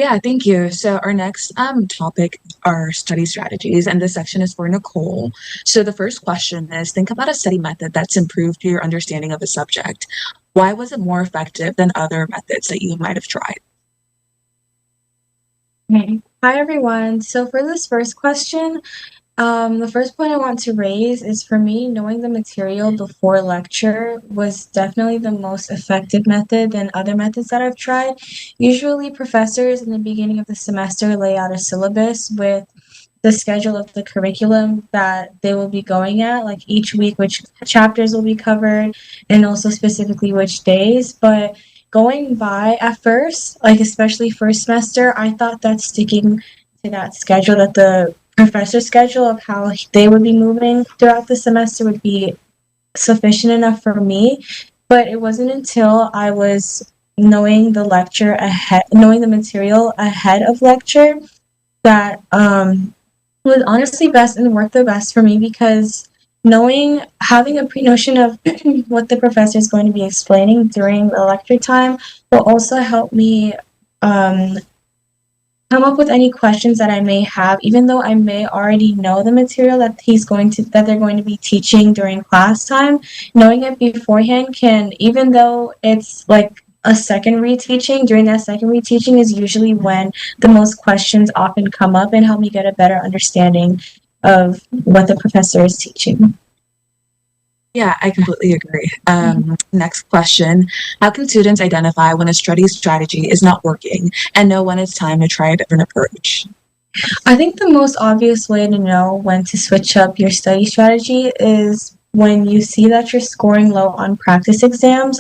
Yeah, thank you. So our next topic are study strategies, and this section is for Nicole. So the first question is, think about a study method that's improved your understanding of a subject. Why was it more effective than other methods that you might have tried? Okay. Hi, everyone. So for this first question, the first point I want to raise is for me, knowing the material before lecture was definitely the most effective method than other methods that I've tried. Usually, professors in the beginning of the semester lay out a syllabus with the schedule of the curriculum that they will be going at, like each week, which chapters will be covered, and also specifically which days. But going by at first, like especially first semester, I thought that sticking to that schedule, that the professor's schedule of how they would be moving throughout the semester would be sufficient enough for me. But it wasn't until I was knowing the material ahead of lecture that was honestly best and worked the best for me because having a pre-notion of what the professor is going to be explaining during the lecture time will also help me um, come up with any questions that I may have, even though I may already know the material that they're going to be teaching during class time. Knowing it beforehand can, even though it's like a second reteaching, during that second reteaching is usually when the most questions often come up and help me get a better understanding of what the professor is teaching. Yeah, I completely agree. Next question. How can students identify when a study strategy is not working and know when it's time to try a different approach? I think the most obvious way to know when to switch up your study strategy is when you see that you're scoring low on practice exams,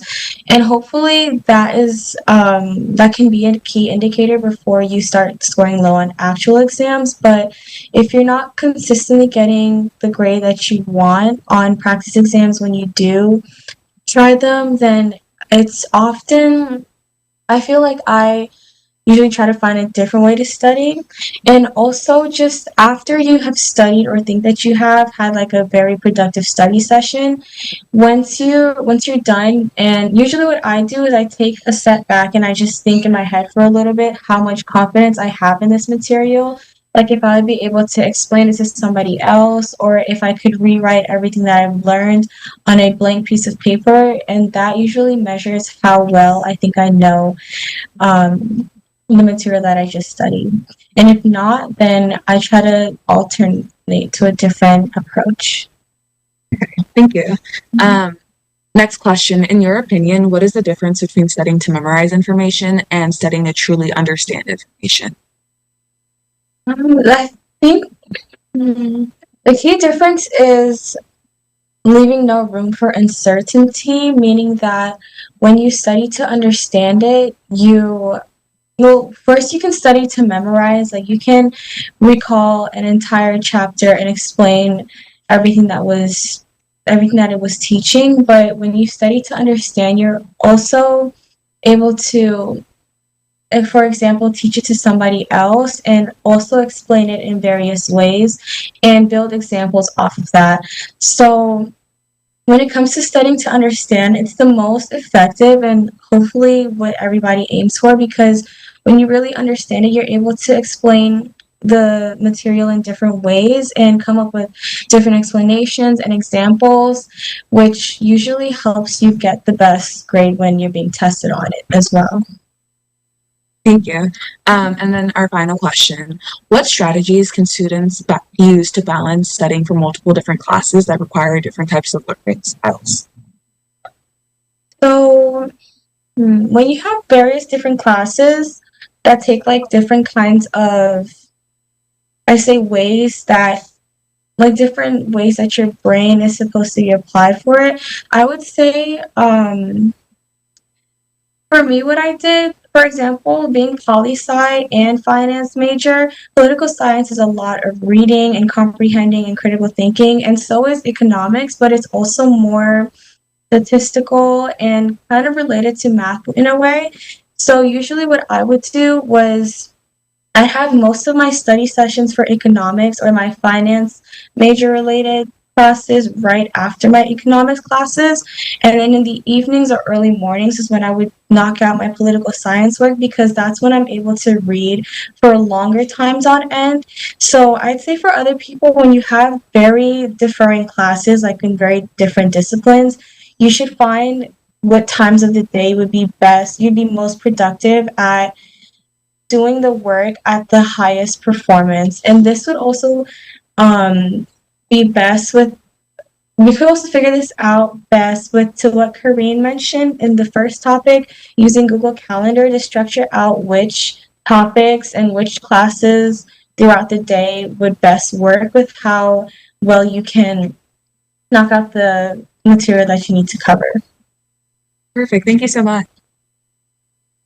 and hopefully that can be a key indicator before you start scoring low on actual exams. But if you're not consistently getting the grade that you want on practice exams when you do try them, then it's often I feel like I usually try to find a different way to study. And also just after you have studied or think that you have had like a very productive study session, once you're done, and usually what I do is I take a step back and I just think in my head for a little bit how much confidence I have in this material. Like if I would be able to explain it to somebody else, or if I could rewrite everything that I've learned on a blank piece of paper, and that usually measures how well I think I know um, the material that I just studied. And if not, then I try to alternate to a different approach. Thank you. Um, Next question. In your opinion, what is the difference between studying to memorize information and studying to truly understand information? I think the key difference is leaving no room for uncertainty, meaning that when you study to understand it, first you can study to memorize. Like you can recall an entire chapter and explain everything that was everything that it was teaching. But when you study to understand, you're also able to, for example, teach it to somebody else and also explain it in various ways and build examples off of that. So when it comes to studying to understand, it's the most effective and hopefully what everybody aims for because when you really understand it, you're able to explain the material in different ways and come up with different explanations and examples, which usually helps you get the best grade when you're being tested on it as well. Thank you. And then our final question. What strategies can students use to balance studying for multiple different classes that require different types of learning styles? So when you have various different classes that take like different kinds of, I say, ways that like different ways that your brain is supposed to be applied for it. I would say, for me, what I did, for example, being poli sci and finance major, political science is a lot of reading and comprehending and critical thinking, and so is economics, but it's also more statistical and kind of related to math in a way. So usually what I would do was I had most of my study sessions for economics or my finance major related. classes right after my economics classes. And then in the evenings or early mornings is when I would knock out my political science work because that's when I'm able to read for longer times on end. So I'd say for other people, when you have very differing classes, like in very different disciplines, you should find what times of the day would be best, you'd be most productive at doing the work at the highest performance. And this would also um, be best with, we could also figure this out best with to what Corinne mentioned in the first topic, using Google Calendar to structure out which topics and which classes throughout the day would best work with how well you can knock out the material that you need to cover. Perfect. Thank you so much.